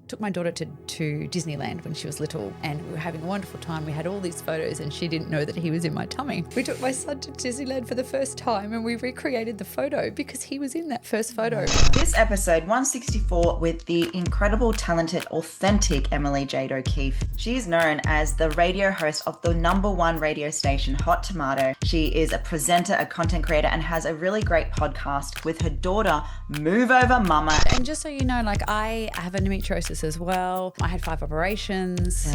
Took my daughter to Disneyland when she was little, and we were having a wonderful time. We had all these photos and she didn't know that he was in my tummy. We took my son to Disneyland for the first time and we recreated the photo because he was in that first photo. This episode 164 with the incredible, talented, authentic Emily Jade O'Keeffe. She is known as the radio host of the #1 radio station, Hot Tomato. She is a presenter, a content creator, and has a really great podcast with her daughter, Move Over Mama. And just so you know, like, I have endometriosis as well. I had 5 operations.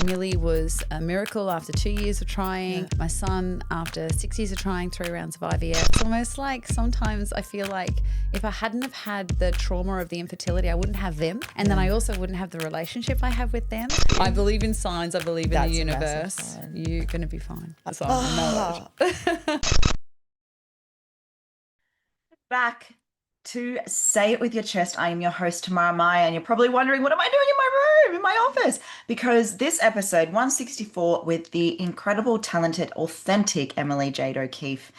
Millie was a miracle after 2 years of trying. My son, after 6 years of trying, 3 rounds of IVF. It's almost like sometimes I feel like if I hadn't have had the trauma of the infertility, I wouldn't have them. And then I also wouldn't have the relationship I have with them. I believe in signs. I believe in the universe. You're going to be fine. That's all I know. Back to Say It With Your Chest. I am your host, Tamara Meyer, and you're probably wondering, what am I doing in my room, in my office? Because this episode, 164, with the incredible, talented, authentic Emily Jade O'Keeffe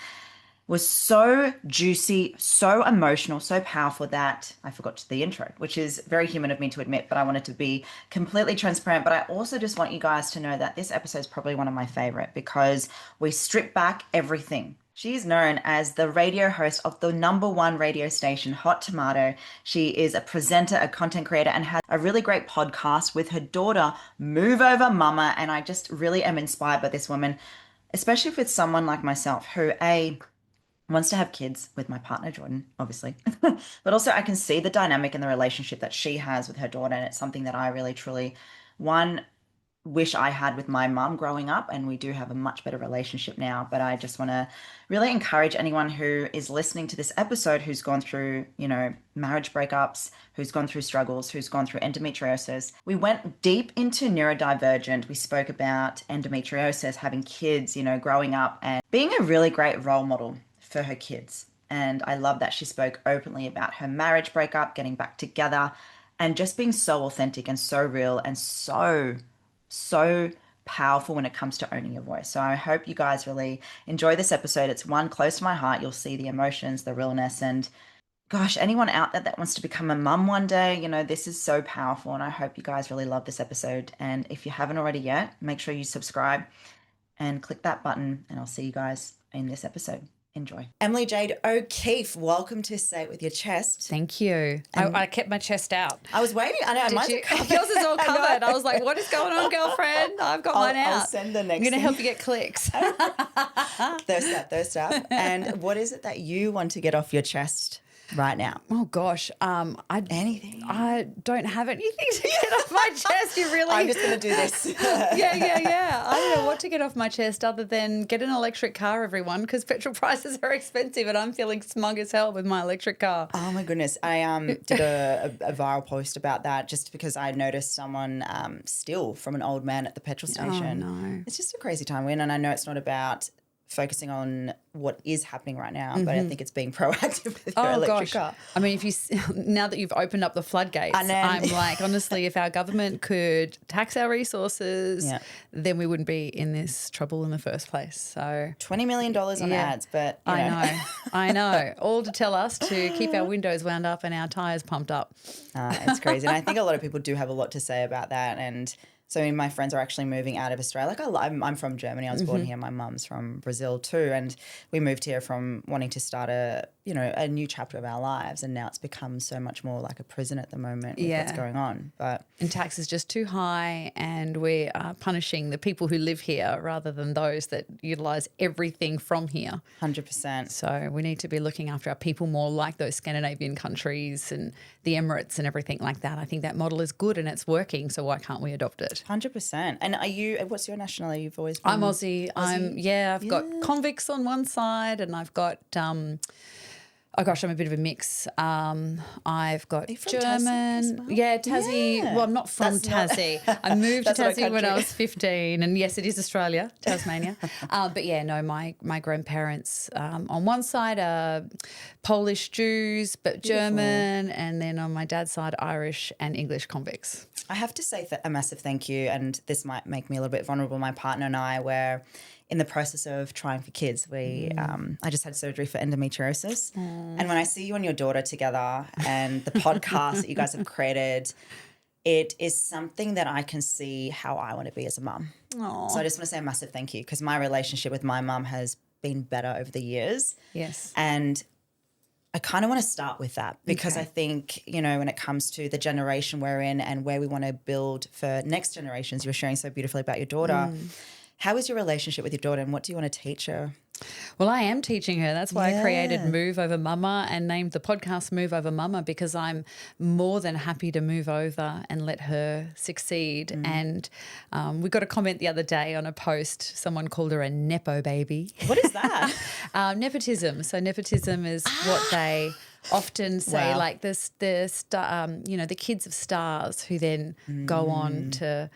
was so juicy, so emotional, so powerful that I forgot the intro, which is very human of me to admit, but I wanted to be completely transparent. But I also just want you guys to know that this episode is probably one of my favorite because we strip back everything. She is known as the radio host of the #1 radio station, Hot Tomato. She is a presenter, a content creator, and has a really great podcast with her daughter, Move Over Mama. And I just really am inspired by this woman, especially if it's someone like myself who, wants to have kids with my partner, Jordan, obviously. But also I can see the dynamic in the relationship that she has with her daughter. And it's something that I really, truly, wish I had with my mum growing up, and we do have a much better relationship now. But I just want to really encourage anyone who is listening to this episode who's gone through, marriage breakups, who's gone through struggles, who's gone through endometriosis. We went deep into neurodivergent. We spoke about endometriosis, having kids, growing up and being a really great role model for her kids. And I love that she spoke openly about her marriage breakup, getting back together, and just being so authentic and so real and so powerful when it comes to owning your voice. So I hope you guys really enjoy this episode. It's one close to my heart. You'll see the emotions, the realness, and gosh, anyone out there that wants to become a mum one day, this is so powerful, and I hope you guys really love this episode. And if you haven't already yet, make sure you subscribe and click that button, and I'll see you guys in this episode. Enjoy. Emily Jade O'Keeffe, welcome to Say It With Your Chest. Thank you. I kept my chest out. I was waiting. I know. Yours is all covered. I was like, what is going on, girlfriend? I've got mine out. I'll send the next I'm going to help you get clicks. Thirst up. And what is it that you want to get off your chest right now? Oh gosh, anything. I don't have anything to get off my chest. You really? I'm just going to do this. Yeah. I don't know what to get off my chest other than get an electric car, everyone, because petrol prices are expensive, and I'm feeling smug as hell with my electric car. Oh my goodness, I did a viral post about that just because I noticed someone steal from an old man at the petrol station. Oh no, it's just a crazy time we're in, and I know it's not about focusing on what is happening right now, but I think it's being proactive with your electric car. I mean, now that you've opened up the floodgates, I'm like, honestly, if our government could tax our resources, then we wouldn't be in this trouble in the first place. So $20 million on ads, but I know, all to tell us to keep our windows wound up and our tyres pumped up. It's crazy, and I think a lot of people do have a lot to say about that. And so my friends are actually moving out of Australia. I'm from Germany. I was born here. My mum's from Brazil too. And we moved here from wanting to start a new chapter of our lives. And now it's become so much more like a prison at the moment with what's going on. And tax is just too high, and we are punishing the people who live here rather than those that utilise everything from here. 100%. So we need to be looking after our people more like those Scandinavian countries and the Emirates and everything like that. I think that model is good and it's working, so why can't we adopt it? 100%. And what's your nationality? You've always been I'm Aussie. I've got convicts on one side, and I've got I'm a bit of a mix. I've got German. Tassie. Yeah. Well, I'm not from Tassie. I moved to Tassie when I was 15, and yes, it is Australia, Tasmania. My grandparents on one side are Polish Jews, but German, and then on my dad's side, Irish and English convicts. I have to say a massive thank you, and this might make me a little bit vulnerable. My partner and I were in the process of trying for kids. I just had surgery for endometriosis. And when I see you and your daughter together and the podcast that you guys have created, it is something that I can see how I want to be as a mum. Aw. So I just want to say a massive thank you, because my relationship with my mum has been better over the years. Yes. And I kind of want to start with that, because Okay. I think, you know, when it comes to the generation we're in and where we want to build for next generations, you were sharing so beautifully about your daughter. How is your relationship with your daughter, and what do you want to teach her? Well, I am teaching her. That's why I created Move Over Mama and named the podcast Move Over Mama, because I'm more than happy to move over and let her succeed. And we got a comment the other day on a post. Someone called her a Nepo baby. What is that? Nepotism. So nepotism is what they often say, Wow. like the kids of stars who then go on to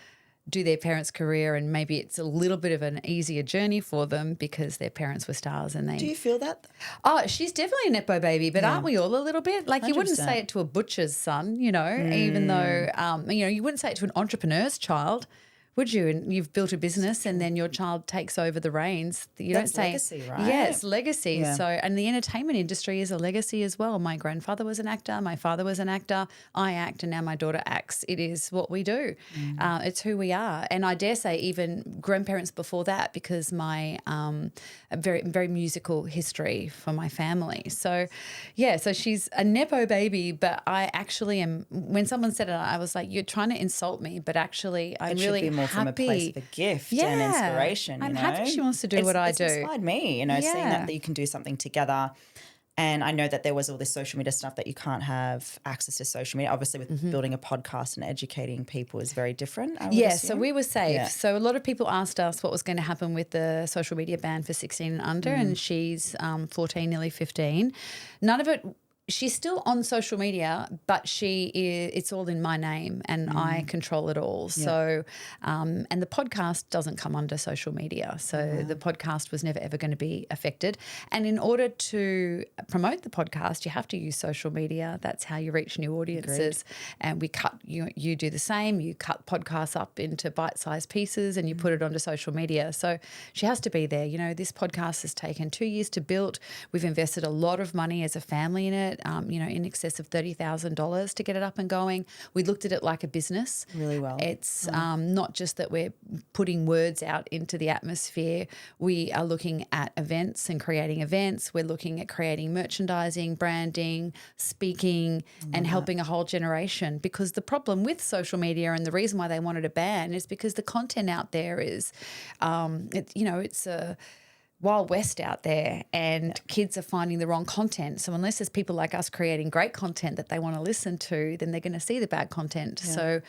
do their parents' career, and maybe it's a little bit of an easier journey for them because their parents were stars and they. Do you feel that? Oh, she's definitely a Nepo baby, but aren't we all a little bit? Like you wouldn't 100%. say it to a butcher's son, you know, even though, you wouldn't say it to an entrepreneur's child, would you? And you've built a business and then your child takes over the reins. You That's don't say legacy, right? Yeah, it's legacy. Yeah. So, and the entertainment industry is a legacy as well. My grandfather was an actor. My father was an actor. I act, and now my daughter acts. It is what we do. It's who we are. And I dare say even grandparents before that, because my a very, very musical history for my family. So, yeah, so she's a Nepo baby, but I actually am, when someone said it, I was like, you're trying to insult me, but actually I'm It should really be more happy. from a place of a gift and Yeah. inspiration. I'm you happy know? she wants to do what I it's do. inspired me, you know, seeing Yeah. that you can do something together. And I know that there was all this social media stuff that you can't have access to social media. Obviously, with building a podcast and educating people is very different. I would Yeah, so assume. we were safe. Yeah. So a lot of people asked us what was going to happen with the social media ban for 16 and under, and she's 14, nearly 15. None of it. She's still on social media, but it's all in my name and I control it all. So, and the podcast doesn't come under social media. So the podcast was never, ever going to be affected. And in order to promote the podcast, you have to use social media. That's how you reach new audiences. And you do the same. You cut podcasts up into bite-sized pieces and you put it onto social media. So she has to be there. You know, this podcast has taken 2 years to build. We've invested a lot of money as a family in it. In excess of $30,000 to get it up and going. We looked at it like a business. Really well. It's not just that we're putting words out into the atmosphere. We are looking at events and creating events. We're looking at creating merchandising, branding, speaking, and helping a whole generation. Because the problem with social media and the reason why they wanted a ban is because the content out there is, it's a Wild West out there, and kids are finding the wrong content. So unless there's people like us creating great content that they want to listen to, then they're going to see the bad content. Yeah. So,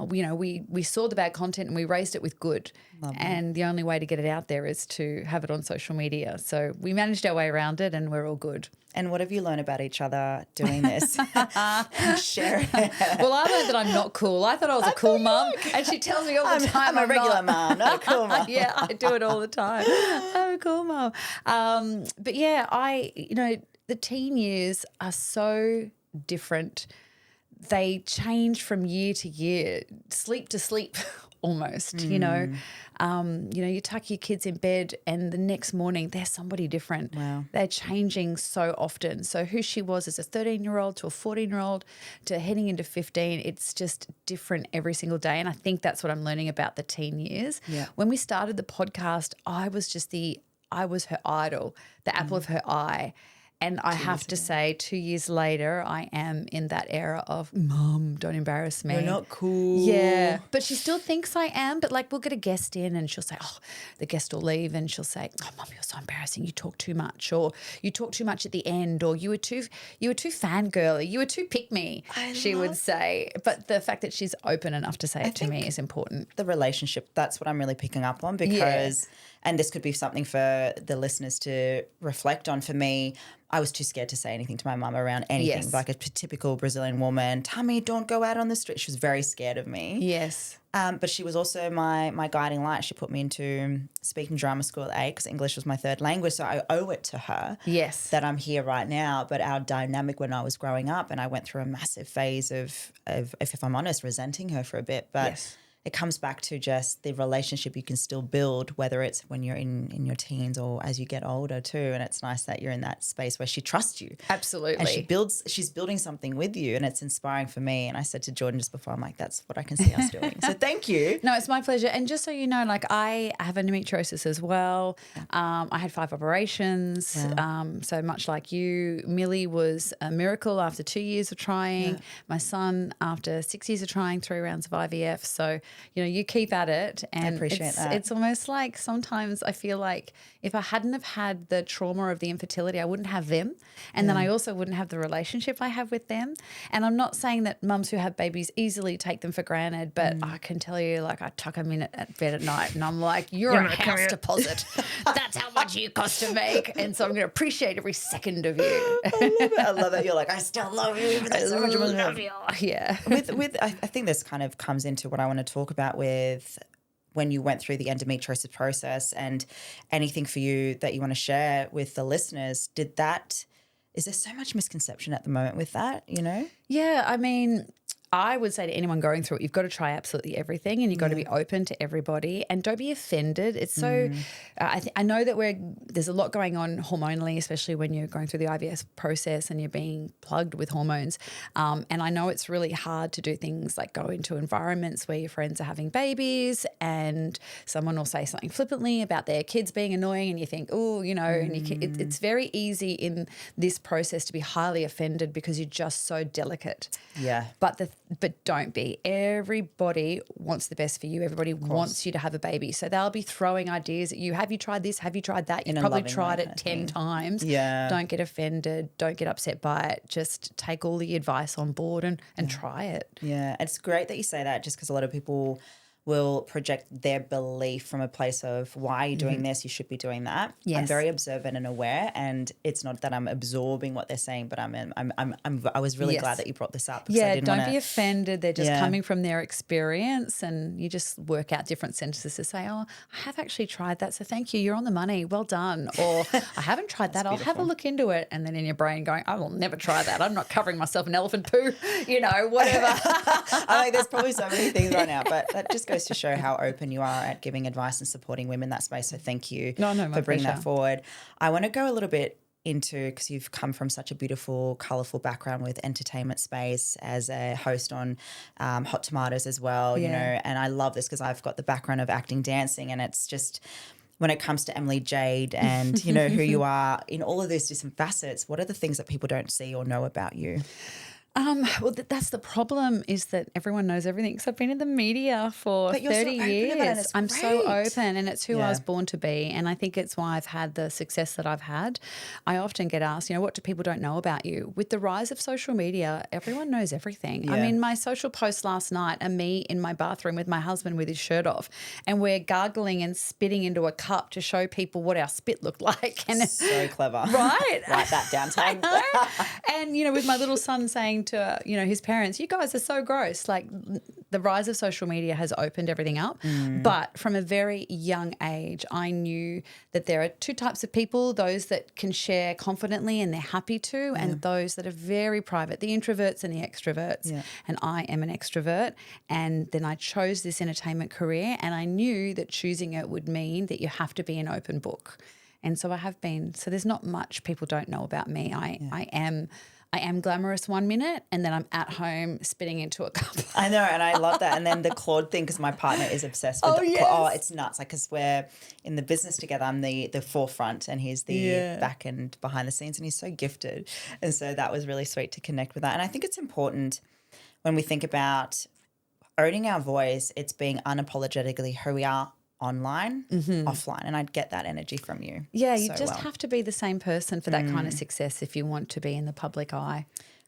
we saw the bad content and we raised it with good. And the only way to get it out there is to have it on social media. So we managed our way around it and we're all good. And what have you learned about each other doing this? Share it. Well, I learned that I'm not cool. I thought I was a cool mum, and she tells me all the time I'm a regular mum, not a cool mum. Yeah, I do it all the time. I'm a cool mum. But yeah, the teen years are so different. They change from year to year, sleep to sleep almost, you tuck your kids in bed and the next morning they're somebody different. Wow. They're changing so often. So who she was as a 13-year-old to a 14-year-old to heading into 15, it's just different every single day. And I think that's what I'm learning about the teen years. Yeah. When we started the podcast, I was her idol, the apple of her eye. And I have to say, 2 years later, I am in that era of, Mum, don't embarrass me. You're not cool. Yeah. But she still thinks I am. But like we'll get a guest in and she'll say, the guest will leave and she'll say, Mum, you're so embarrassing. You talk too much, or you talk too much at the end, or you were too fangirly. You were too pick me, she would say. But the fact that she's open enough to say it to me is important. The relationship, that's what I'm really picking up on, because and this could be something for the listeners to reflect on. For me, I was too scared to say anything to my mum around anything. Yes. Like a typical Brazilian woman, Tammy, don't go out on the street. She was very scared of me. Yes. But she was also my guiding light. She put me into speaking drama school at 8 because English was my third language. So I owe it to her that I'm here right now. But our dynamic when I was growing up, and I went through a massive phase of if I'm honest, resenting her for a bit. But it comes back to just the relationship you can still build, whether it's when you're in your teens or as you get older too. And it's nice that you're in that space where she trusts you. Absolutely. And she's building something with you, and it's inspiring for me. And I said to Jordan just before, I'm like, that's what I can see us doing. So thank you. No, it's my pleasure. And just so you know, like I have endometriosis as well. I had 5 operations. So much like you, Millie was a miracle after 2 years of trying. Yeah. My son after 6 years of trying, 3 rounds of IVF. So, you know, you keep at it. And I appreciate that. It's almost like sometimes I feel like if I hadn't have had the trauma of the infertility, I wouldn't have them. And then I also wouldn't have the relationship I have with them. And I'm not saying that mums who have babies easily take them for granted, but I can tell you, like, I tuck them in at bed at night and I'm like, you're a house deposit. That's how much you cost to make. And so I'm going to appreciate every second of you. I love it. I love it. You're like, I still love you. Even though so much more love you. Yeah. I think this kind of comes into what I want to talk about with when you went through the endometriosis process, and anything for you that you want to share with the listeners. Is there so much misconception at the moment with that, you know? Yeah, I mean, I would say to anyone going through it, you've got to try absolutely everything, and you've got to be open to everybody, and don't be offended. It's so I know that there's a lot going on hormonally, especially when you're going through the IVF process and you're being plugged with hormones. And I know it's really hard to do things like go into environments where your friends are having babies and someone will say something flippantly about their kids being annoying, and you think, oh, you know, and it's very easy in this process to be highly offended because you're just so delicate. Yeah. But don't be. Everybody wants the best for you. Everybody wants you to have a baby. So they'll be throwing ideas at you. Have you tried this? Have you tried that? You've probably tried it 10 times. Yeah. Don't get offended. Don't get upset by it. Just take all the advice on board and try it. Yeah. It's great that you say that, just because a lot of people will project their belief from a place of, why are you doing this? You should be doing that. Yes. I'm very observant and aware, and it's not that I'm absorbing what they're saying, but I was really glad that you brought this up. Yeah, don't be offended. They're just coming from their experience, and you just work out different sentences to say, oh, I have actually tried that, so thank you. You're on the money. Well done. Or I haven't tried that. I'll have a look into it. And then in your brain going, I will never try that. I'm not covering myself in elephant poo, you know, whatever. I think there's probably so many things right now, but that just goes to show how open you are at giving advice and supporting women in that space. So thank you for bringing that forward. I want to go a little bit into, because you've come from such a beautiful, colourful background with entertainment space as a host on Hot Tomatoes as well, you know, and I love this because I've got the background of acting, dancing, and it's just, when it comes to Emily Jade and, you know, who you are in all of those different facets, what are the things that people don't see or know about you? Well, that's the problem, is that everyone knows everything, because I've been in the media for 30 years. I'm so open, and it's who I was born to be, and I think it's why I've had the success that I've had. I often get asked, you know, what do people don't know about you? With the rise of social media, everyone knows everything. Yeah. I mean, my social post last night are me in my bathroom with my husband with his shirt off, and we're gargling and spitting into a cup to show people what our spit looked like. And so clever. Right? Write that down, Tam. And, you know, with my little son saying to, you know, his parents, you guys are so gross. Like, the rise of social media has opened everything up. But from a very young age, I knew that there are 2 types of people, those that can share confidently and they're happy to, and those that are very private, the introverts and the extroverts. Yeah. And I am an extrovert. And then I chose this entertainment career, and I knew that choosing it would mean that you have to be an open book. And so I have been. So there's not much people don't know about me. I am glamorous 1 minute, and then I'm at home spitting into a cup. I know, and I love that. And then the Claude thing, because my partner is obsessed with it's nuts. Like, because we're in the business together. I'm the forefront, and he's the back and behind the scenes, and he's so gifted. And so that was really sweet to connect with that. And I think it's important when we think about owning our voice, it's being unapologetically who we are online, offline, and I'd get that energy from you. Yeah, you just have to be the same person for that kind of success if you want to be in the public eye.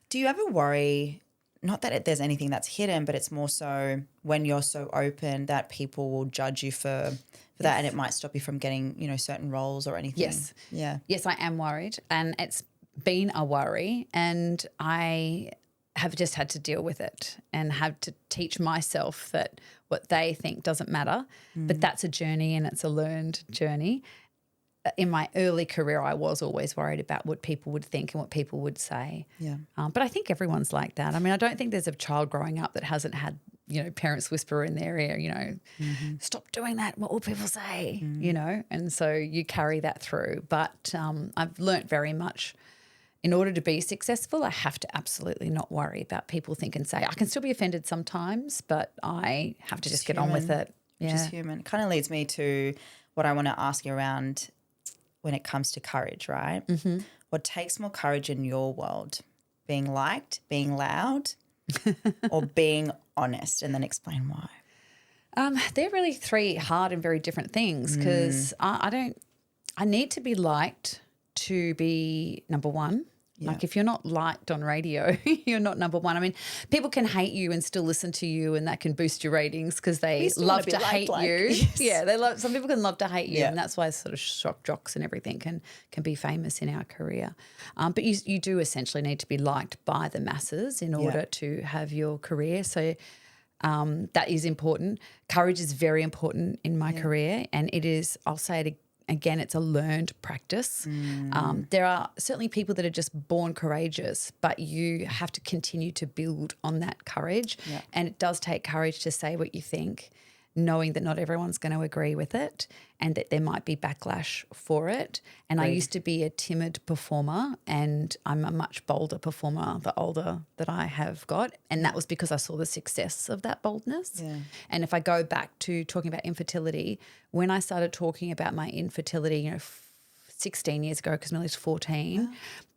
Do you ever worry, not that there's anything that's hidden, but it's more so when you're so open that people will judge you for that, and it might stop you from getting, you know, certain roles or anything? Yes. Yeah. Yes, I am worried, and it's been a worry, and I have just had to deal with it and have to teach myself that what they think doesn't matter, but that's a journey, and it's a learned journey. In my early career, I was always worried about what people would think and what people would say. Yeah. But I think everyone's like that. I mean, I don't think there's a child growing up that hasn't had parents whisper in their ear, stop doing that, what will people say, and so you carry that through. But I've learnt very much. In order to be successful, I have to absolutely not worry about people think and say. I can still be offended sometimes, but I have to just get on with it. Which is human. It kind of leads me to what I want to ask you around when it comes to courage, right? Mm-hmm. What takes more courage in your world? Being liked, being loud, or being honest? And then explain why. They're really three hard and very different things because I need to be liked to be number one. Yeah. Like if you're not liked on radio, you're not number one. I mean, people can hate you and still listen to you, and that can boost your ratings because they love to hate you. Yes. Yeah, some people can love to hate you, and that's why sort of shock jocks and everything can be famous in our career. But you do essentially need to be liked by the masses in order to have your career. So that is important. Courage is very important in my career, and it is. I'll say it again, it's a learned practice. There are certainly people that are just born courageous, but you have to continue to build on that courage. Yeah. And it does take courage to say what you think, knowing that not everyone's going to agree with it and that there might be backlash for it. And I used to be a timid performer, and I'm a much bolder performer the older that I have got, and that was because I saw the success of that boldness. Yeah. And if I go back to talking about infertility, when I started talking about my infertility, 16 years ago, because Millie's 14,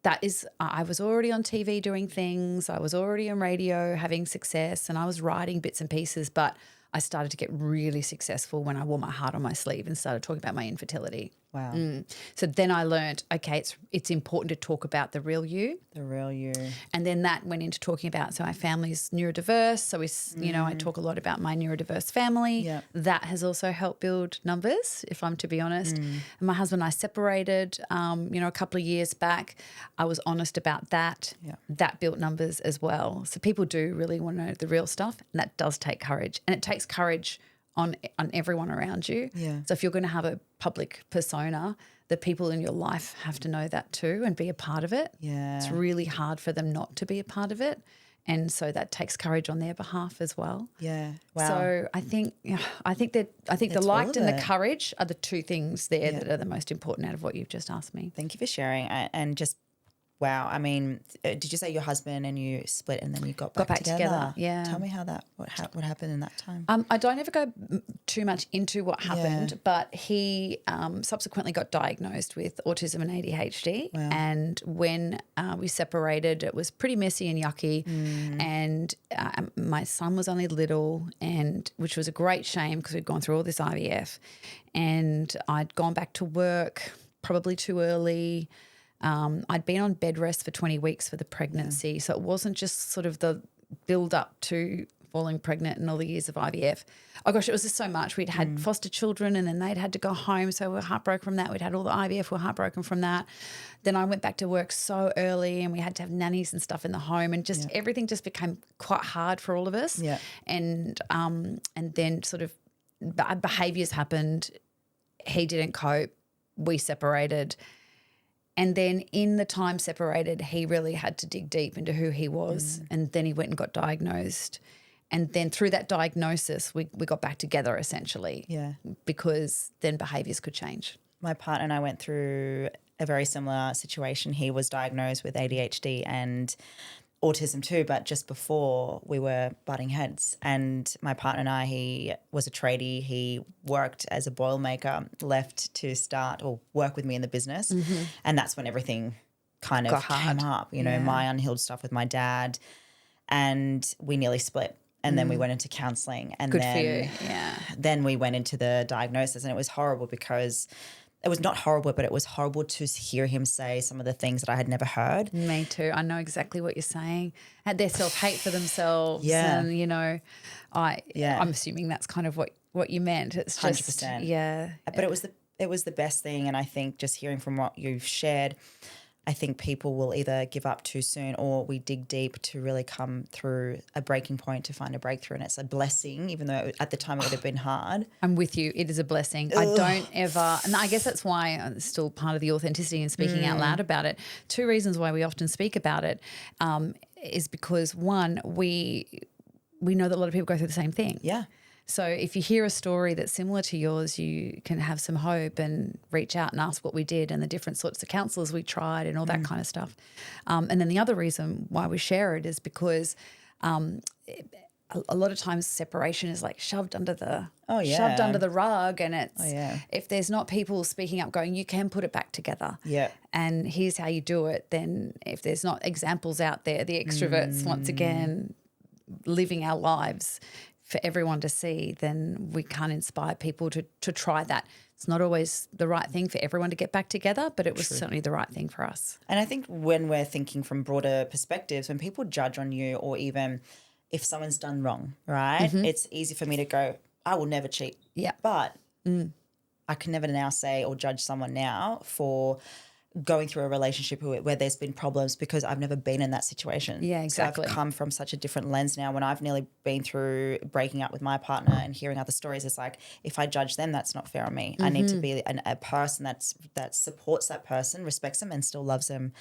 I was already on TV doing things, I was already on radio having success, and I was writing bits and pieces, but I started to get really successful when I wore my heart on my sleeve and started talking about my infertility. Wow. So then I learned, okay, it's important to talk about the real you. The real you. And then that went into talking about, so my family's neurodiverse. So I talk a lot about my neurodiverse family. Yep. That has also helped build numbers, if I'm to be honest. And my husband and I separated, a couple of years back. I was honest about that. Yep. That built numbers as well. So people do really want to know the real stuff, and that does take courage. And it takes courage on everyone around you. Yeah. So if you're going to have a public persona, the people in your life have to know that too and be a part of it. Yeah. It's really hard for them not to be a part of it. And so that takes courage on their behalf as well. Yeah. Wow. So I think the liked and the courage are the two things there that are the most important out of what you've just asked me. Thank you for sharing. And just wow. I mean, did you say your husband and you split and then you got back together? Yeah. Tell me what happened in that time. I don't ever go too much into what happened, but he subsequently got diagnosed with autism and ADHD. Wow. And when we separated, it was pretty messy and yucky. And my son was only little, which was a great shame because we'd gone through all this IVF, and I'd gone back to work probably too early. I'd been on bed rest for 20 weeks for the pregnancy, so it wasn't just sort of the build up to falling pregnant and all the years of IVF. Oh gosh, it was just so much. We'd had foster children, and then they'd had to go home, so we were heartbroken from that. We'd had all the IVF, we were heartbroken from that. Then I went back to work so early, and we had to have nannies and stuff in the home, and just everything just became quite hard for all of us. Yeah. And then sort of behaviours happened. He didn't cope. We separated. And then in the time separated, he really had to dig deep into who he was, and then he went and got diagnosed. And then through that diagnosis, we got back together essentially, because then behaviours could change. My partner and I went through a very similar situation. He was diagnosed with ADHD and autism too, but just before we were butting heads. And my partner and I, he was a tradie. He worked as a boilermaker, left to start or work with me in the business. And that's when everything kind of came up, my unhealed stuff with my dad, and we nearly split. And then we went into counselling, and then we went into the diagnosis, and it was horrible because it was not horrible, but it was horrible to hear him say some of the things that I had never heard. Me too. I know exactly what you're saying. Had their self-hate for themselves. Yeah. And, I'm assuming that's kind of what you meant. It's just 100%. Yeah. But it was the best thing, and I think just hearing from what you've shared, I think people will either give up too soon or we dig deep to really come through a breaking point to find a breakthrough. And it's a blessing, even though at the time it would have been hard. I'm with you. It is a blessing. Ugh. I don't ever, and I guess that's why it's still part of the authenticity and speaking out loud about it. Two reasons why we often speak about it is because, one, we we know that a lot of people go through the same thing. Yeah. So if you hear a story that's similar to yours, you can have some hope and reach out and ask what we did and the different sorts of counsellors we tried and all that kind of stuff. And then the other reason why we share it is because a lot of times separation is like shoved under the rug, and it's if there's not people speaking up going, you can put it back together. Yeah. And here's how you do it. Then if there's not examples out there, the extroverts once again living our lives for everyone to see, then we can't inspire people to try that. It's not always the right thing for everyone to get back together, but it was certainly the right thing for us. And I think when we're thinking from broader perspectives, when people judge on you, or even if someone's done wrong, right, it's easy for me to go, I will never cheat. Yeah. But I can never now say or judge someone now for going through a relationship where there's been problems, because I've never been in that situation. Yeah, exactly. So I've come from such a different lens now. When I've nearly been through breaking up with my partner and hearing other stories, it's like, if I judge them, that's not fair on me. I need to be a person that supports that person, respects them, and still loves them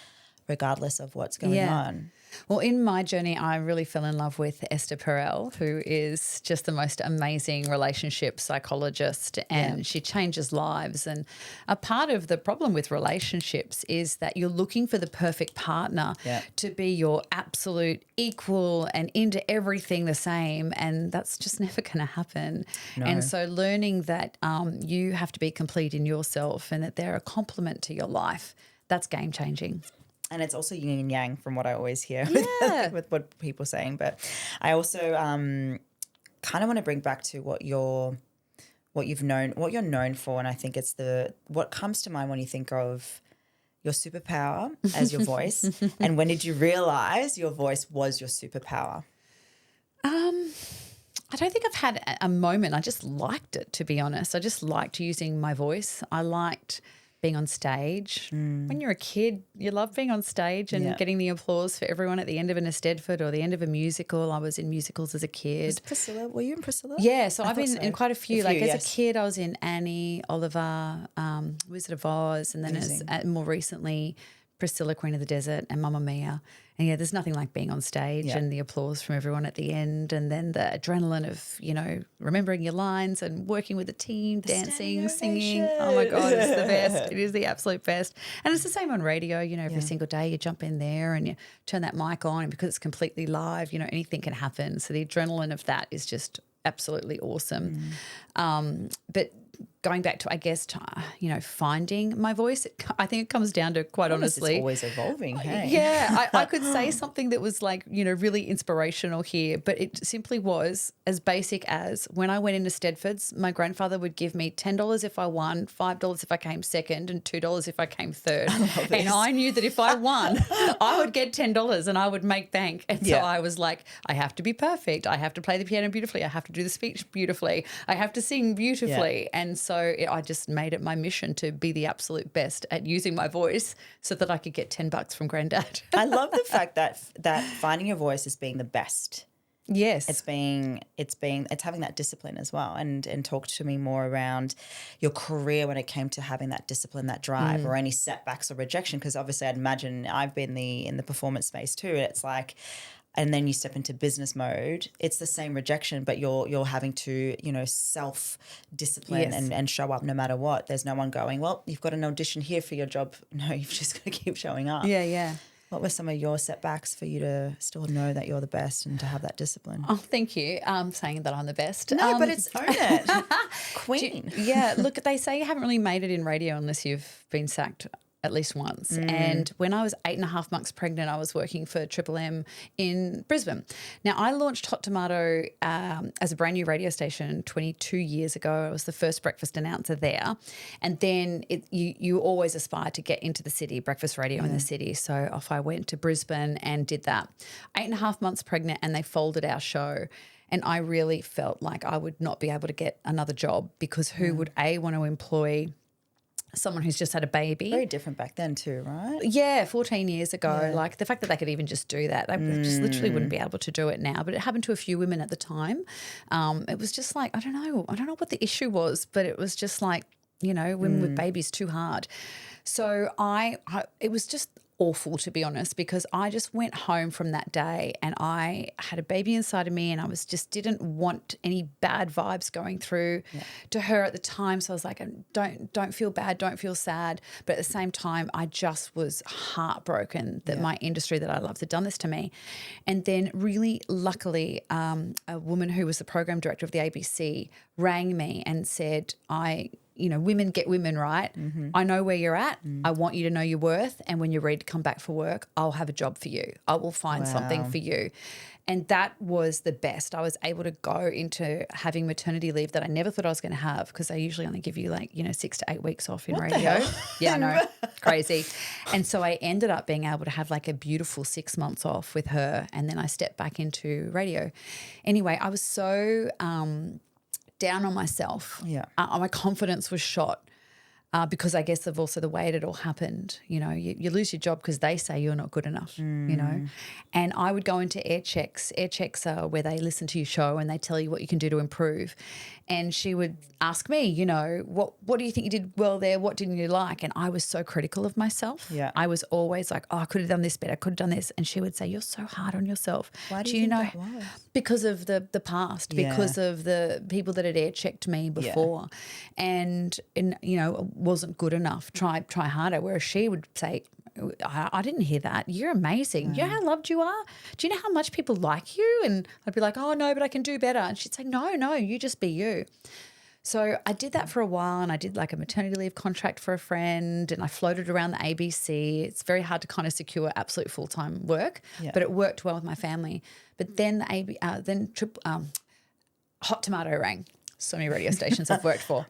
regardless of what's going on. Well, in my journey, I really fell in love with Esther Perel, who is just the most amazing relationship psychologist, and she changes lives. And a part of the problem with relationships is that you're looking for the perfect partner to be your absolute equal and into everything the same, and that's just never going to happen. No. And so learning that you have to be complete in yourself and that they're a complement to your life, that's game-changing. And it's also yin and yang from what I always hear with what people are saying. But I also kind of want to bring back to what you're known for. And I think it's what comes to mind when you think of your superpower as your voice. And when did you realize your voice was your superpower? I don't think I've had a moment. I just liked it, to be honest. I just liked using my voice. I liked being on stage. When you're a kid, you love being on stage and getting the applause for everyone at the end of an Eisteddfod or the end of a musical. I was in musicals as a kid. Were you in Priscilla? Yeah, so I've been in quite a few. As a kid, I was in Annie, Oliver, Wizard of Oz, and then more recently Priscilla, Queen of the Desert, and Mamma Mia. And there's nothing like being on stage and the applause from everyone at the end, and then the adrenaline of, remembering your lines and working with a team, dancing, singing. Oh my God, it's the best. It is the absolute best. And it's the same on radio, every single day you jump in there and you turn that mic on, and because it's completely live, anything can happen. So the adrenaline of that is just absolutely awesome. But going back to, I guess, finding my voice, I think it comes down to, quite honestly, it's always evolving. Hey, yeah, I could say something that was really inspirational here, but it simply was as basic as when I went into Stedfords, my grandfather would give me $10 if I won, $5 if I came second, and $2 if I came third. And I knew that if I won, I would get $10 and I would make bank. And so I was like, I have to be perfect. I have to play the piano beautifully. I have to do the speech beautifully. I have to sing beautifully. And so I just made it my mission to be the absolute best at using my voice so that I could get $10 from Granddad. I love the fact that finding your voice is being the best. Yes. It's having that discipline as well. And talk to me more around your career when it came to having that discipline, that drive, or any setbacks or rejection, because obviously I'd imagine I've been in the performance space too. It's like, and then you step into business mode, it's the same rejection, but you're having to, self-discipline and show up no matter what. There's no one going, well, you've got an audition here for your job. No, you've just got to keep showing up. Yeah, yeah. What were some of your setbacks for you to still know that you're the best and to have that discipline? Oh, thank you. Saying that I'm the best. No, but it's own it. Queen. Look, they say you haven't really made it in radio unless you've been sacked at least once. And when I was 8.5 months pregnant, I was working for Triple M in Brisbane. Now, I launched Hot Tomato as a brand new radio station 22 years ago. I was the first breakfast announcer there. And then you always aspire to get into the city, breakfast radio in the city. So off I went to Brisbane and did that. 8.5 months pregnant, and they folded our show. And I really felt like I would not be able to get another job, because who would want to employ someone who's just had a baby. Very different back then too, right? Yeah, 14 years ago. Yeah. Like the fact that they could even just do that, they just literally wouldn't be able to do it now. But it happened to a few women at the time. It was just like, I don't know what the issue was, but it was just like, women with babies too hard. So it was just awful, to be honest, because I just went home from that day and I had a baby inside of me and I was just didn't want any bad vibes going through to her at the time. So I was like, don't feel bad, don't feel sad. But at the same time, I just was heartbroken that my industry that I loved had done this to me. And then really luckily, a woman who was the program director of the ABC rang me and said, women get women, right? Mm-hmm. I know where you're at. I want you to know your worth. And when you're ready to come back for work, I'll have a job for you. I will find something for you. And that was the best. I was able to go into having maternity leave that I never thought I was going to have, because they usually only give you 6 to 8 weeks off in radio. The hell? Yeah, I know. Crazy. And so I ended up being able to have a beautiful 6 months off with her. And then I stepped back into radio. Anyway, I was so down on myself. Yeah. My confidence was shot because I guess of also the way it had all happened. You lose your job because they say you're not good enough, And I would go into air checks. Air checks are where they listen to your show and they tell you what you can do to improve. And she would ask me, what do you think you did well there? What didn't you like? And I was so critical of myself. Yeah. I was always like, I could have done this better. I could have done this. And she would say, you're so hard on yourself. Why do you think that was? Because of the past, because of the people that had air checked me before, and wasn't good enough. Try harder. Whereas she would say, I didn't hear that. You're amazing. You know how loved you are? Do you know how much people like you? And I'd be like, oh, no, but I can do better. And she'd say, no, you just be you. So I did that for a while, and I did a maternity leave contract for a friend, and I floated around the ABC. It's very hard to kind of secure absolute full-time work, but it worked well with my family. But then Hot Tomato rang. So many radio stations I've worked for.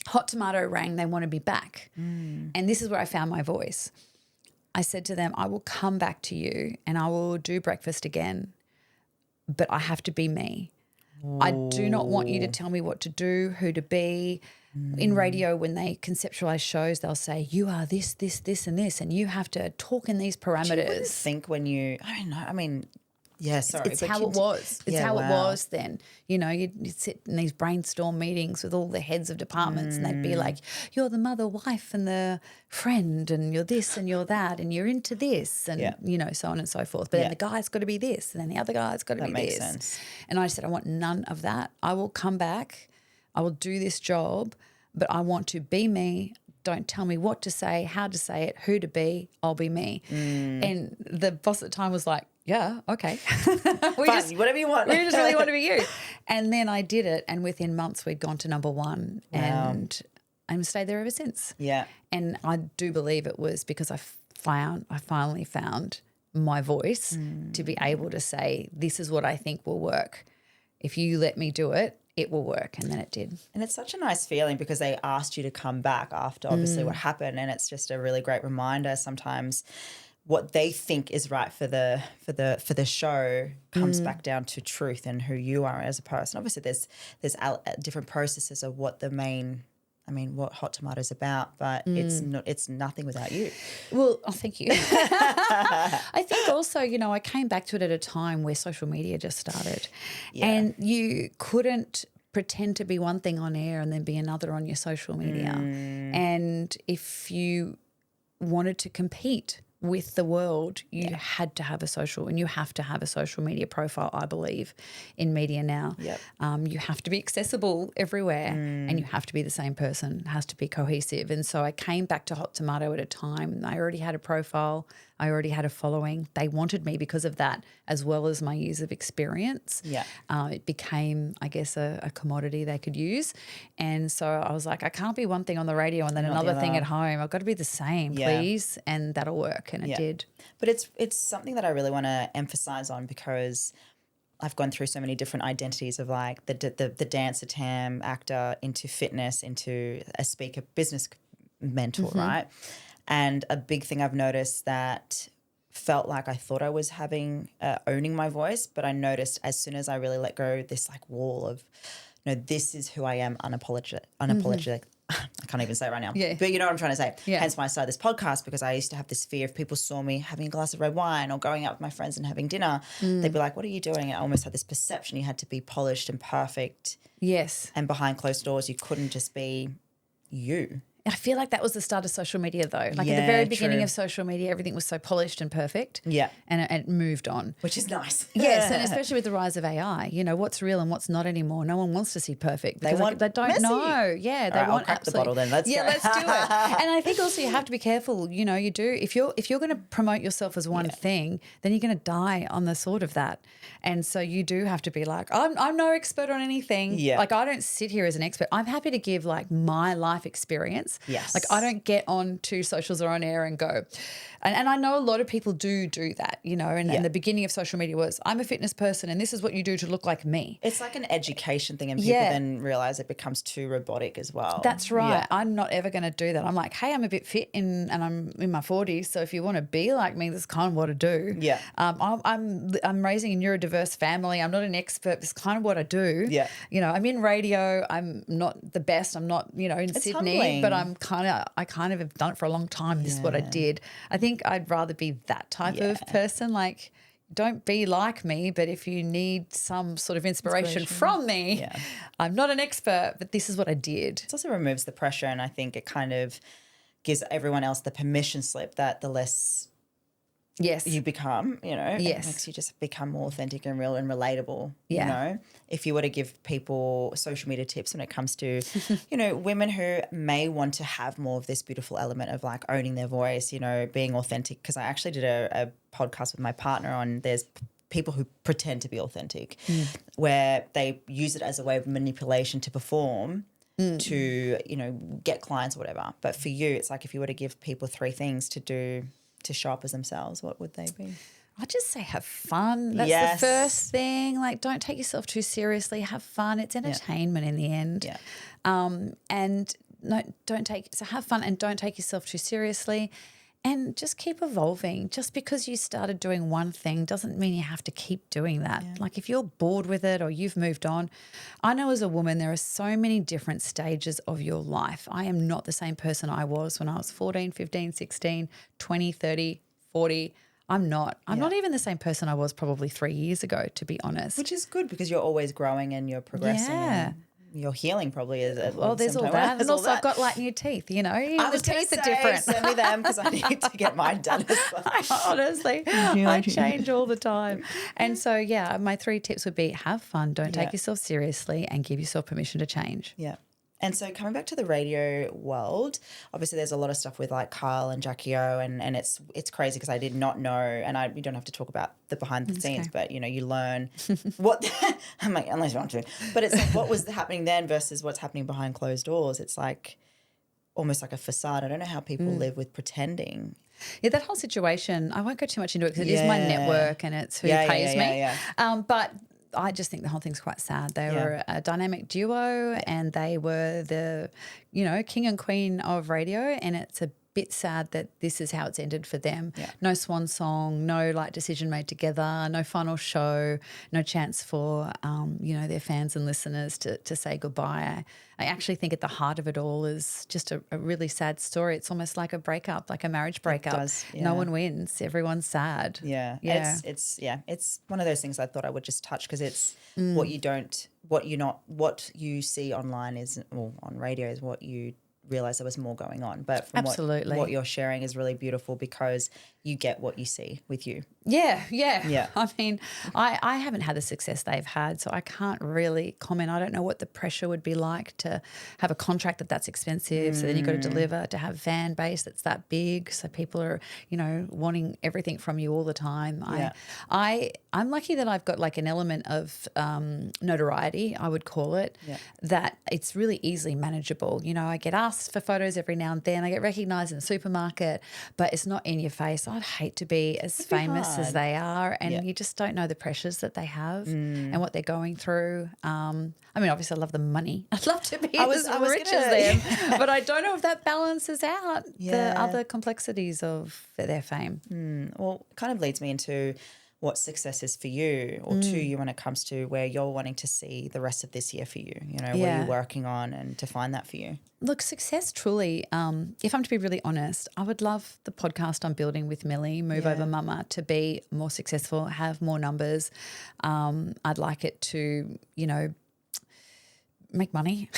Hot Tomato rang. They wanted me back. And this is where I found my voice. I said to them, I will come back to you and I will do breakfast again, but I have to be me. Ooh. I do not want you to tell me what to do, who to be. In radio, when they conceptualize shows, they'll say, you are this, this, this, and this, and you have to talk in these parameters. Think when you, I don't know, I mean, yeah, sorry. It's how it was. It's how it was then. You'd sit in these brainstorm meetings with all the heads of departments and they'd be like, you're the mother, wife and the friend and you're this and you're that and you're into this and, so on and so forth. But then the guy's got to be this and then the other guy's got to be this. That makes sense. And I said, I want none of that. I will come back. I will do this job, but I want to be me. Don't tell me what to say, how to say it, who to be. I'll be me. And the boss at the time was like, yeah, okay. Fine, whatever you want. We just really want to be you. And then I did it, and within months we'd gone to number one, and I've stayed there ever since. Yeah. And I do believe it was because I finally found my voice to be able to say, this is what I think will work. If you let me do it, it will work. And then it did. And it's such a nice feeling because they asked you to come back after obviously what happened, and it's just a really great reminder sometimes what they think is right for the show comes back down to truth and who you are as a person. Obviously, there's different processes of what what Hot Tomato's about, but it's nothing without you. Well, thank you. I think also, I came back to it at a time where social media just started, and you couldn't pretend to be one thing on air and then be another on your social media. And if you wanted to compete with the world, you had to have a social, and you have to have a social media profile, I believe, in media now. Yep. You have to be accessible everywhere and you have to be the same person. It has to be cohesive. And so I came back to Hot Tomato at a time. I already had a profile. I already had a following. They wanted me because of that, as well as my years of experience. Yeah. It became, I guess, a commodity they could use. And so I was like, I can't be one thing on the radio and then another thing at home. I've got to be the same, please, and that'll work. And it did. But it's something that I really want to emphasize on, because I've gone through so many different identities of like the dancer, Tam, actor, into fitness, into a speaker, business mentor, right? And a big thing I've noticed that felt like I thought I was owning my voice, but I noticed as soon as I really let go this like wall of, this is who I am, unapologetic. I can't even say it right now. Yeah. But you know what I'm trying to say. Yeah. Hence why I started this podcast, because I used to have this fear if people saw me having a glass of red wine or going out with my friends and having dinner, they'd be like, what are you doing? I almost had this perception you had to be polished and perfect. Yes. And behind closed doors, you couldn't just be you. I feel like that was the start of social media though. Like at the very beginning of social media, everything was so polished and perfect. Yeah. And it moved on. Which is nice. Yes, and especially with the rise of AI, you know, what's real and what's not anymore. No one wants to see perfect. They don't messy. know. Yeah, they All right, want I'll crack the bottle then. Let's go. let's do it. And I think also you have to be careful. You know, you do if you're going to promote yourself as one thing, then you're going to die on the sword of that. And so you do have to be like, I'm no expert on anything. Yeah. Like I don't sit here as an expert. I'm happy to give like my life experience. Yes. Like I don't get on to socials or on air and go. And I know a lot of people do that, you know, and the beginning of social media was I'm a fitness person and this is what you do to look like me. It's like an education thing and people then realise it becomes too robotic as well. That's right. Yeah. I'm not ever going to do that. I'm like, hey, I'm a bit fit and I'm in my 40s. So if you want to be like me, this is kind of what I do. Yeah. I'm raising a neurodiverse family. I'm not an expert. This is kind of what I do. Yeah. You know, I'm in radio. I'm not the best. I'm not, you know, in Sydney, humbling. but I kind of have done it for a long time. This is what I did. I think I'd rather be that type of person. Like, don't be like me, but if you need some sort of inspiration from me, I'm not an expert, but this is what I did. It also removes the pressure and I think it kind of gives everyone else the permission slip that the less you become, you know, it makes you just become more authentic and real and relatable, you know. If you were to give people social media tips when it comes to, you know, women who may want to have more of this beautiful element of like owning their voice, you know, being authentic, because I actually did a podcast with my partner on there's people who pretend to be authentic where they use it as a way of manipulation to perform to, you know, get clients or whatever. But for you, it's like if you were to give people 3 things to do to show up as themselves, what would they be? I'd just say have fun. That's the first thing. Like don't take yourself too seriously. Have fun. It's entertainment in the end. Yeah. And have fun and don't take yourself too seriously. And just keep evolving. Just because you started doing one thing doesn't mean you have to keep doing that. Yeah. Like if you're bored with it or you've moved on, I know as a woman there are so many different stages of your life. I am not the same person I was when I was 14, 15, 16, 20, 30, 40. I'm not even the same person I was probably 3 years ago, to be honest. Which is good because you're always growing and you're progressing. Yeah. Your healing probably is. Well, there's all that. And also I've got like new teeth, you know. I was the teeth are different. Send me them because I need to get mine done as well. Honestly, I change all the time. And so, my 3 tips would be have fun, don't take yourself seriously and give yourself permission to change. Yeah. And so coming back to the radio world, obviously there's a lot of stuff with like Kyle and Jackie O and it's crazy because I did not know, and you don't have to talk about the behind the scenes, but you know, you learn what, I'm like, unless you want to, but it's like what was happening then versus what's happening behind closed doors. It's like almost like a facade. I don't know how people live with pretending. Yeah, that whole situation, I won't go too much into it because it is my network and it's who pays me. But I just think the whole thing's quite sad. They were a dynamic duo and they were the, you know, king and queen of radio, and it's a bit sad that this is how it's ended for them. Yeah. No swan song, no like decision made together, no final show, no chance for, you know, their fans and listeners to say goodbye. I actually think at the heart of it all is just a really sad story. It's almost like a breakup, like a marriage breakup. It does, no one wins. Everyone's sad. Yeah. It's one of those things I thought I would just touch because it's what you see online is, well, on radio is what you realize there was more going on. But from what you're sharing is really beautiful because you get what you see with you. Yeah. I mean, I haven't had the success they've had, so I can't really comment. I don't know what the pressure would be like to have a contract that's expensive, so then you've got to deliver, to have a fan base that's that big, so people are, you know, wanting everything from you all the time. I'm lucky that I've got like an element of notoriety, I would call it, that it's really easily manageable. You know, I get asked for photos every now and then. I get recognised in the supermarket, but it's not in your face. I'd hate to be as famous as they are, and you just don't know the pressures that they have and what they're going through. I mean, obviously I love the money. I'd love to be as rich as them, but I don't know if that balances out the other complexities of their fame. Well, it kind of leads me into what success is for you or to you when it comes to where you're wanting to see the rest of this year for you, you know, what are you working on and to find that for you? Look, success truly, if I'm to be really honest, I would love the podcast I'm building with Millie, Move Over Mama, to be more successful, have more numbers. I'd like it to, you know, make money.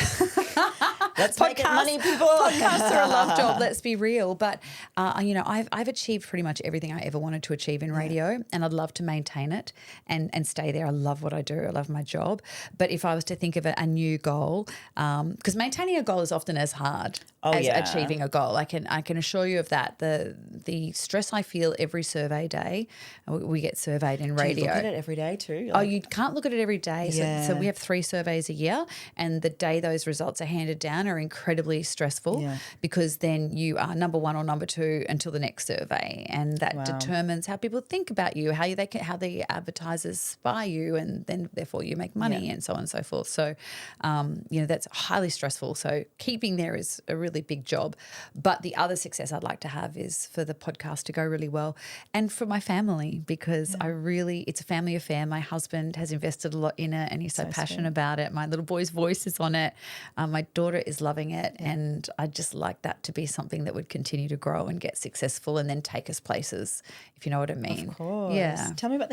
Let's make it money, people. Podcasts are a love job, let's be real. But, I've achieved pretty much everything I ever wanted to achieve in radio, and I'd love to maintain it and stay there. I love what I do. I love my job. But if I was to think of a new goal, because maintaining a goal is often as hard as achieving a goal. I can assure you of that. The stress I feel every survey day, we get surveyed in radio. Do you look at it every day too? You can't look at it every day. So we have 3 surveys a year, and the day those results are handed down are incredibly stressful because then you are number 1 or number 2 until the next survey, and that determines how people think about you, how the advertisers spy you, and then therefore you make money and so on and so forth. So, that's highly stressful. So keeping there is a really big job. But the other success I'd like to have is for the podcast to go really well, and for my family, because it's a family affair. My husband has invested a lot in it, and he's so passionate about it. My little boy's voice is on it. My daughter is loving it, and I'd just like that to be something that would continue to grow and get successful and then take us places, if you know what I mean. Of course. Yeah. Tell me about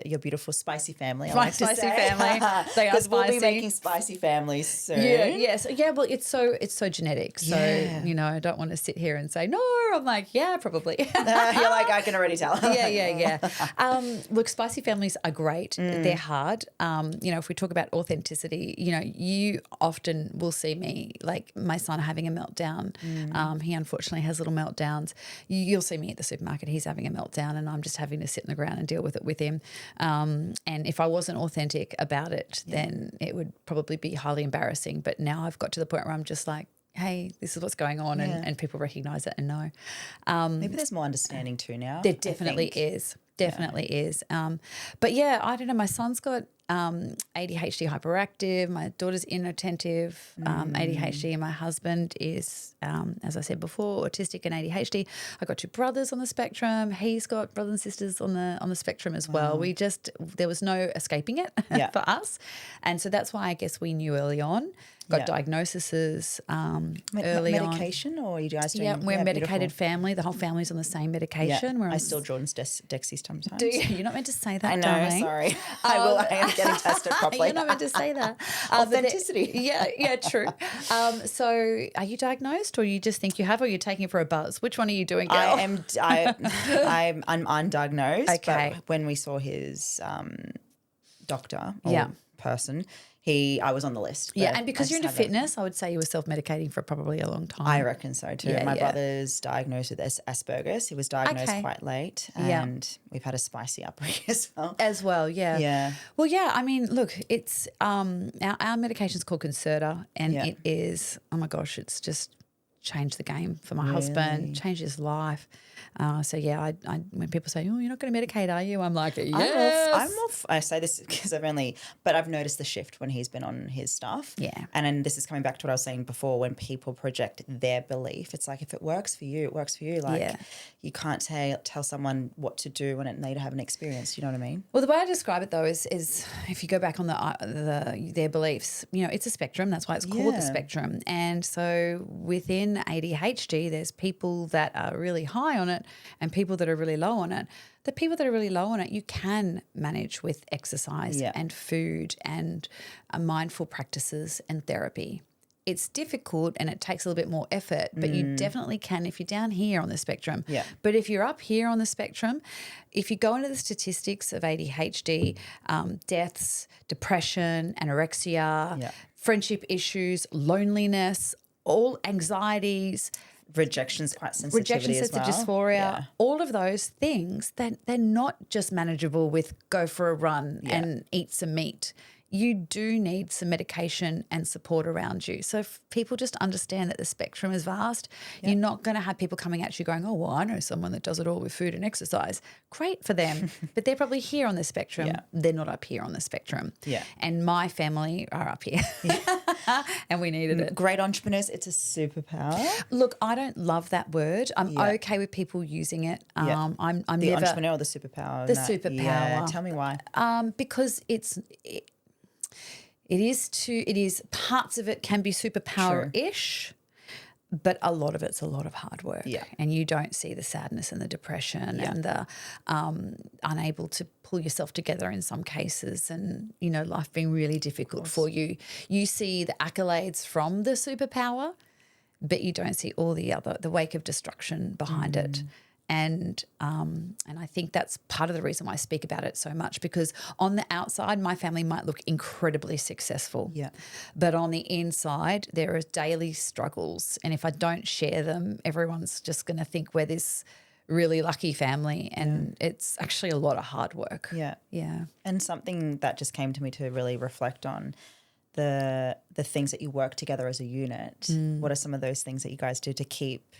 your beautiful spicy family. My spicy family. They are spicy. We'll be making spicy families soon. Yeah. Well, it's so genetic. So I don't want to sit here and say no. I'm like, yeah, probably. You're like, I can already tell. Yeah. Look, spicy families are great. They're hard. If we talk about authenticity, you often will see me, like my son having a meltdown. He unfortunately has little meltdowns. You'll see me at the supermarket. He's having a meltdown, and I'm just having to sit in the ground and deal with it with him. And if I wasn't authentic about it, then it would probably be highly embarrassing. But now I've got to the point where I'm just like, hey, this is what's going on, and people recognise it and know. Maybe there's more understanding too now. There definitely is. Definitely is. But I don't know. My son's got ADHD hyperactive. My daughter's inattentive, ADHD, and my husband is, as I said before, autistic and ADHD. I've got 2 brothers on the spectrum. He's got brothers and sisters on the spectrum as well. There was no escaping it for us. And so that's why I guess we knew early on. Got diagnoses early on. Medication, or you guys doing? Yeah, we're a medicated family. The whole family's on the same medication. I still Jordan's Dexys sometimes. Do you? You're not meant to say that, I know, darling. Sorry. I am getting tested properly. You're not meant to say that. Authenticity. Yeah, true. So are you diagnosed, or you just think you have, or you're taking it for a buzz? Which one are you doing, girl? I'm undiagnosed. Okay. But when we saw his doctor or person, I was on the list. Yeah, and because you're into fitness, I would say you were self-medicating for probably a long time. I reckon so too. My brother's diagnosed with Asperger's. He was diagnosed quite late, and we've had a spicy upbringing as well. Yeah. Well, I mean, look, it's our medication's called Concerta, and it is, oh my gosh, it's just changed the game for my husband, changed his life. I when people say, oh, you're not going to medicate, are you? I'm like, yes. I'm off. I say this because I've noticed the shift when he's been on his stuff. Yeah. And then this is coming back to what I was saying before, when people project their belief, it's like, if it works for you, it works for you. Like you can't tell someone what to do when they need to have an experience. You know what I mean? Well, the way I describe it though is if you go back on their beliefs, it's a spectrum. That's why it's called the spectrum. And so within ADHD, there's people that are really high on it and people that are really low on it. The people that are really low on it, you can manage with exercise and food and mindful practices and therapy. It's difficult and it takes a little bit more effort, but you definitely can if you're down here on the spectrum. Yeah. But if you're up here on the spectrum, if you go into the statistics of ADHD, deaths, depression, anorexia, friendship issues, loneliness, all anxieties, rejection sensitive dysphoria, all of those things, they're not just manageable with go for a run and eat some meat. You do need some medication and support around you. So if people just understand that the spectrum is vast. You're not going to have people coming at you going, oh, well, I know someone that does it all with food and exercise. Great for them. But they're probably here on the spectrum. They're not up here on the spectrum. And my family are up here. And we needed it. Great entrepreneurs. It's a superpower. Look, I don't love that word. I'm okay with people using it. I'm the entrepreneur or the superpower? The superpower. Yeah. Tell me why. Because it is parts of it can be superpower-ish, But a lot of it's a lot of hard work. Yeah. And you don't see the sadness and the depression and the unable to pull yourself together in some cases and, you know, life being really difficult for you. You see the accolades from the superpower, but you don't see all the wake of destruction behind it. And I think that's part of the reason why I speak about it so much, because on the outside, my family might look incredibly successful. Yeah. But on the inside, there are daily struggles. And if I don't share them, everyone's just going to think we're this really lucky family. And it's actually a lot of hard work. Yeah. Yeah. And something that just came to me to really reflect on the things that you work together as a unit. What are some of those things that you guys do to keep,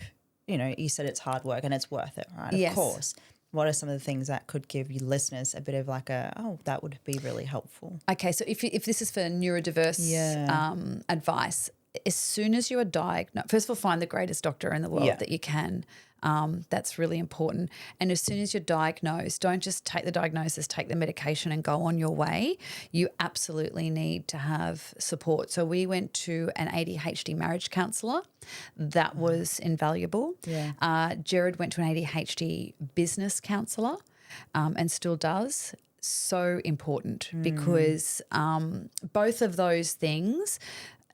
you know, you said it's hard work and it's worth it, right? Yes. Of course. What are some of the things that could give you listeners a bit of like that would be really helpful? Okay, so if this is for neurodiverse advice, as soon as you are diagnosed, first of all, find the greatest doctor in the world that you can. That's really important. And as soon as you're diagnosed, don't just take the diagnosis, take the medication and go on your way. You absolutely need to have support. So we went to an ADHD marriage counsellor. That was invaluable. Yeah. Jared went to an ADHD business counsellor and still does. So important because both of those things,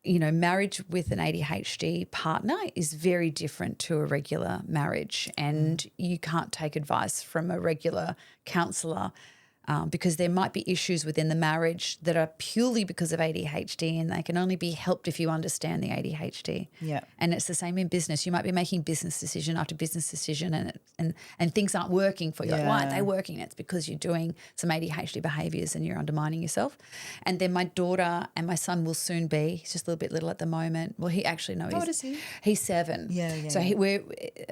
you know, marriage with an ADHD partner is very different to a regular marriage, and you can't take advice from a regular counsellor because there might be issues within the marriage that are purely because of ADHD, and they can only be helped if you understand the ADHD. Yeah. And it's the same in business. You might be making business decision after business decision and things aren't working for you. Like, why aren't they working? It's because you're doing some ADHD behaviours and you're undermining yourself. And then my daughter and my son will soon be, he's just a little bit little at the moment. Well, he actually, no, How old is he? He's 7. Yeah. So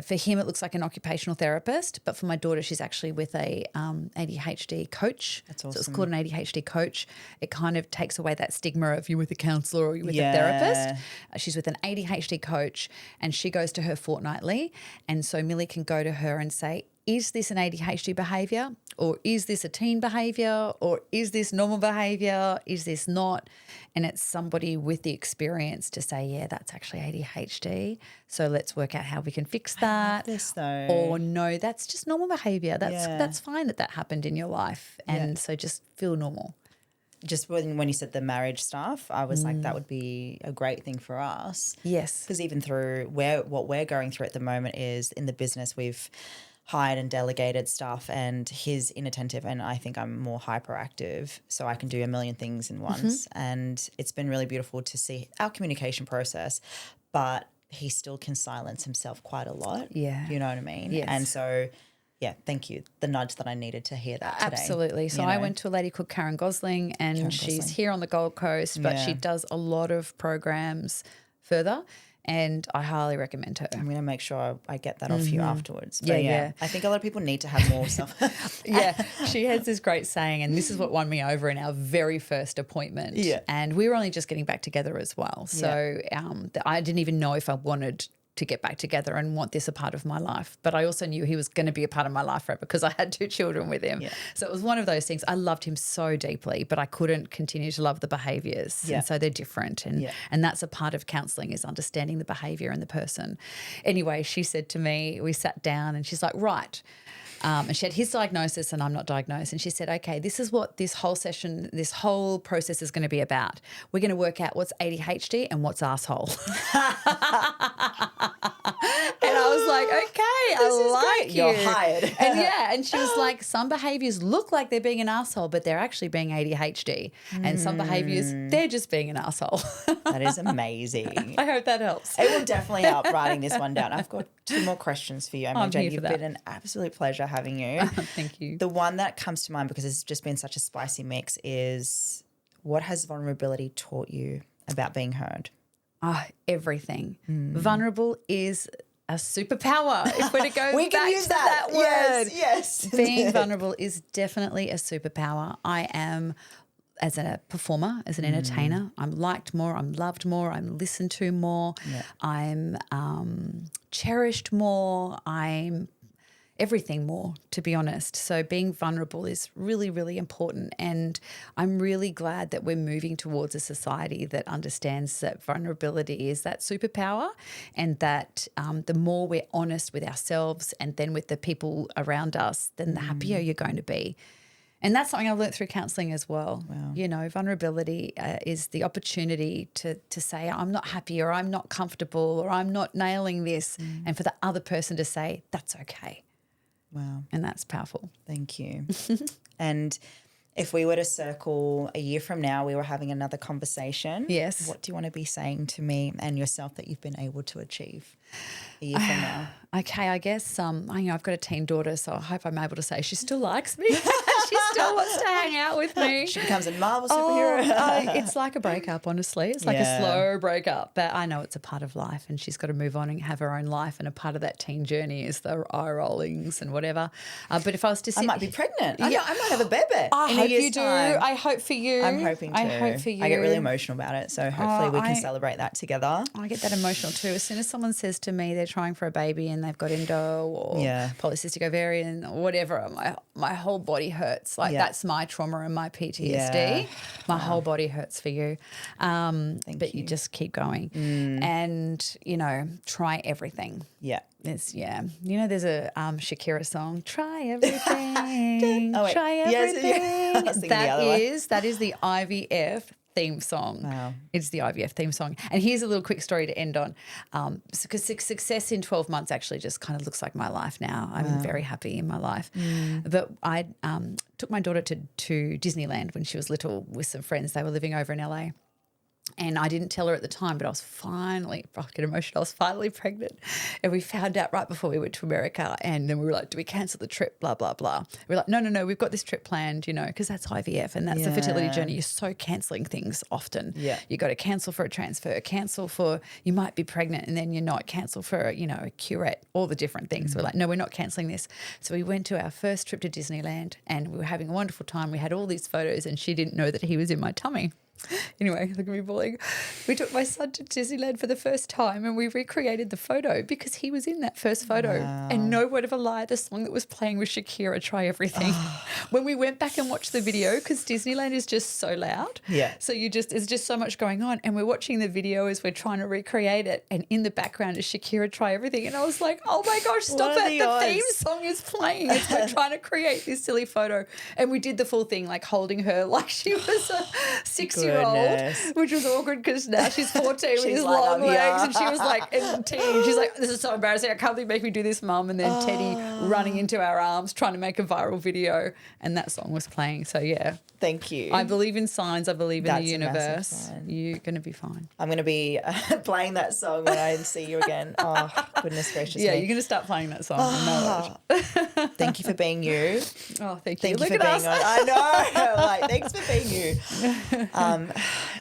for him, it looks like an occupational therapist, but for my daughter, she's actually with a ADHD coach. That's awesome. So it's called an ADHD coach. It kind of takes away that stigma of you with a counsellor or you with a therapist. She's with an ADHD coach and she goes to her fortnightly. And so Millie can go to her and say, is this an ADHD behaviour, or is this a teen behaviour, or is this normal behaviour, is this not? And it's somebody with the experience to say, yeah, that's actually ADHD. So let's work out how we can fix that. I love this though. Or no, that's just normal behaviour. That's fine that happened in your life. And so just feel normal. Just when you said the marriage stuff, I was like, that would be a great thing for us. Yes. Because even through what we're going through at the moment is in the business we've hired and delegated stuff, and he's inattentive and I think I'm more hyperactive, so I can do a million things in once. And it's been really beautiful to see our communication process, but he still can silence himself quite a lot. Yeah. You know what I mean? Yes. And so, yeah, thank you. The nudge that I needed to hear that today. Absolutely. So I went to a lady called Karen Gosling, and she's here on the Gold Coast, but she does a lot of programs further, and I highly recommend her. I'm going to make sure I get that off you afterwards. But yeah, I think a lot of people need to have more stuff. She has this great saying, and this is what won me over in our very first appointment. Yeah. And we were only just getting back together as well. So I didn't even know if I wanted to get back together and want this a part of my life. But I also knew he was going to be a part of my life, right, because I had 2 children with him. Yeah. So it was one of those things. I loved him so deeply, but I couldn't continue to love the behaviours. Yeah. And so they're different. And that's a part of counselling, is understanding the behaviour and the person. Anyway, she said to me, we sat down and she's like, right. And she had his diagnosis and I'm not diagnosed. And she said, okay, this is what this whole session, this whole process is going to be about. We're going to work out what's ADHD and what's asshole. And I was like, okay, I like you. You're hired. And she was like, some behaviours look like they're being an asshole, but they're actually being ADHD. And some behaviours, they're just being an asshole. That is amazing. I hope that helps. It will definitely help writing this one down. I've got 2 more questions for you, Emily Jade. You've been an absolute pleasure having you. Thank you. The one that comes to mind, because it's just been such a spicy mix, is what has vulnerability taught you about being heard? Everything. Vulnerable is a superpower. If we're to go we back can use to that word. Yes. Being vulnerable is definitely a superpower. I am, as a performer, as an entertainer, I'm liked more, I'm loved more, I'm listened to more, I'm cherished more, I'm everything more, to be honest. So being vulnerable is really, really important. And I'm really glad that we're moving towards a society that understands that vulnerability is that superpower, and that the more we're honest with ourselves and then with the people around us, then the happier you're going to be. And that's something I've learned through counselling as well. Wow. You know, vulnerability is the opportunity to say, I'm not happy, or I'm not comfortable, or I'm not nailing this, and for the other person to say, that's okay. Wow. And that's powerful. Thank you. And if we were to circle a year from now, we were having another conversation. Yes. What do you want to be saying to me and yourself that you've been able to achieve a year from now? Okay, I guess I've got a teen daughter, so I hope I'm able to say she still likes me. She still wants to hang out with me. She becomes a Marvel superhero. It's like a breakup, honestly. It's like a slow breakup, but I know it's a part of life, and she's got to move on and have her own life, and a part of that teen journey is the eye rollings and whatever. But if I was to I might be pregnant. I might have a baby. I hope you do. I hope for you. I'm hoping to. I hope for you. I get really emotional about it, so hopefully we can celebrate that together. I get that emotional too. As soon as someone says to me they're trying for a baby and they've got endo or polycystic ovarian or whatever, my whole body hurts. Like that's my trauma and my PTSD. Yeah. My whole body hurts for you. But you just keep going and, try everything. Yeah. There's there's a Shakira song, Try Everything, Try Everything. That is the IVF theme song. Wow. It's the IVF theme song. And here's a little quick story to end on. Because success in 12 months actually just kind of looks like my life now. I'm very happy in my life. But I took my daughter to Disneyland when she was little with some friends. They were living over in LA. And I didn't tell her at the time, but I was finally pregnant. And we found out right before we went to America. And then we were like, do we cancel the trip? Blah, blah, blah. We're like, no, we've got this trip planned, because that's IVF and that's the fertility journey. You're so cancelling things often. Yeah. You got to cancel for a transfer, cancel for you might be pregnant and then you're not, cancel for, a curette, all the different things. We're like, no, we're not cancelling this. So we went to our first trip to Disneyland and we were having a wonderful time. We had all these photos and she didn't know that he was in my tummy. Anyway, look at me bawling. We took my son to Disneyland for the first time and we recreated the photo because he was in that first photo. Wow. And no word of a lie, the song that was playing was Shakira, Try Everything. When we went back and watched the video, because Disneyland is just so loud. Yeah. So there's just so much going on. And we're watching the video as we're trying to recreate it. And in the background is Shakira, Try Everything. And I was like, oh my gosh, stop it. The theme song is playing. It's we're trying to create this silly photo. And we did the full thing, like holding her like she was a 6-year-old. Which was awkward because now she's 14 with these long legs and she was like in teen. She's like, this is so embarrassing. I can't believe you make me do this, Mum. And then Teddy running into our arms trying to make a viral video and that song was playing. So, yeah. Thank you. I believe in signs. I believe in the universe. You're going to be fine. I'm going to be playing that song when I see you again. Oh, goodness gracious me. Yeah, you're going to start playing that song. Thank you for being you. Oh, thank you. Thank you for being on. I know. Thanks for being you.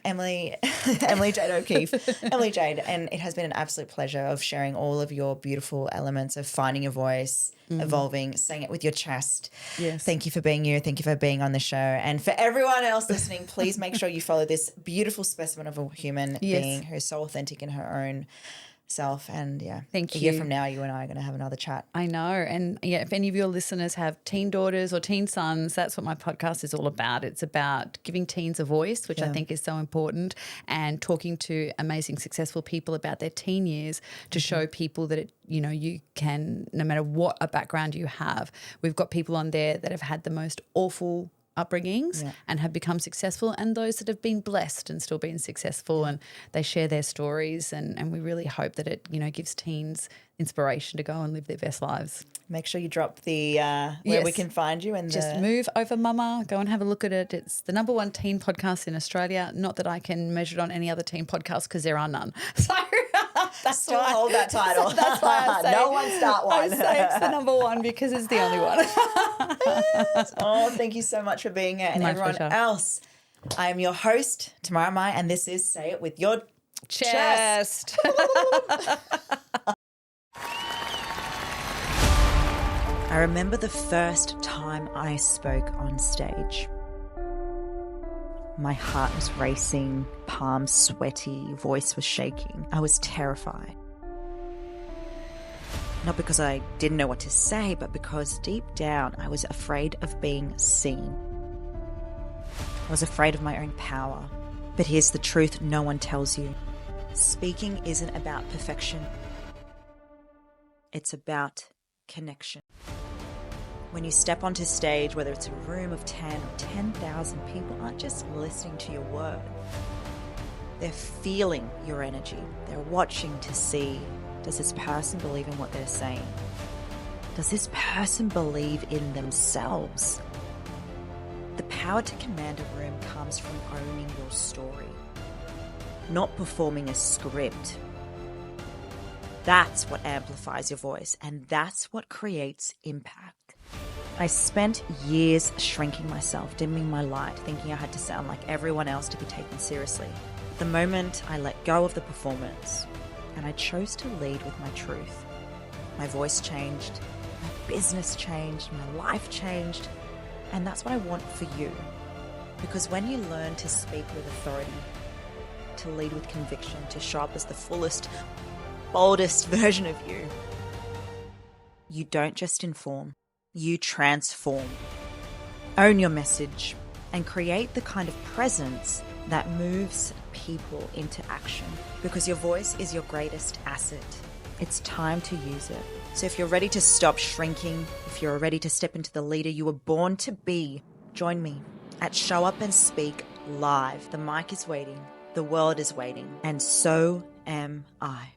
Emily Jade O'Keeffe. Emily Jade, and it has been an absolute pleasure of sharing all of your beautiful elements of finding your voice, evolving, saying it with your chest. Yes. Thank you for being you. Thank you for being on the show. And for everyone else listening, please make sure you follow this beautiful specimen of a human being who's so authentic in her own self. And thank you. A year from now, you and I are going to have another chat. I know. And if any of your listeners have teen daughters or teen sons, that's what my podcast is all about. It's about giving teens a voice, which I think is so important, and talking to amazing, successful people about their teen years to show people that you can, no matter what a background you have. We've got people on there that have had the most awful upbringings and have become successful, and those that have been blessed and still been successful, and they share their stories, and we really hope that it gives teens inspiration to go and live their best lives. Make sure you drop the where we can find you, and just move over Mama, go and have a look at it. It's the #1 teen podcast in Australia. Not that I can measure it on any other teen podcast because there are none. So that's still hold that title. So that's why I say no one start one. I say it's the #1 because it's the only one. Oh, thank you so much for being here, and everyone else. I am your host, Tamara Meyer, and this is Say It With Your Chest. I remember the first time I spoke on stage. My heart was racing, palms sweaty, voice was shaking. I was terrified. Not because I didn't know what to say, but because deep down I was afraid of being seen. I was afraid of my own power. But here's the truth no one tells you. Speaking isn't about perfection. It's about connection. When you step onto stage, whether it's a room of 10 or 10,000 people aren't just listening to your word. They're feeling your energy. They're watching to see, does this person believe in what they're saying? Does this person believe in themselves? The power to command a room comes from owning your story, not performing a script. That's what amplifies your voice, and that's what creates impact. I spent years shrinking myself, dimming my light, thinking I had to sound like everyone else to be taken seriously. The moment I let go of the performance and I chose to lead with my truth, my voice changed, my business changed, my life changed, and that's what I want for you. Because when you learn to speak with authority, to lead with conviction, to show up as the fullest, boldest version of you, you don't just inform, you transform. Own your message and create the kind of presence that moves people into action, because your voice is your greatest asset. It's time to use it. So if you're ready to stop shrinking, if you're ready to step into the leader you were born to be, join me at Show Up and Speak Live. The mic is waiting, the world is waiting, and so am I.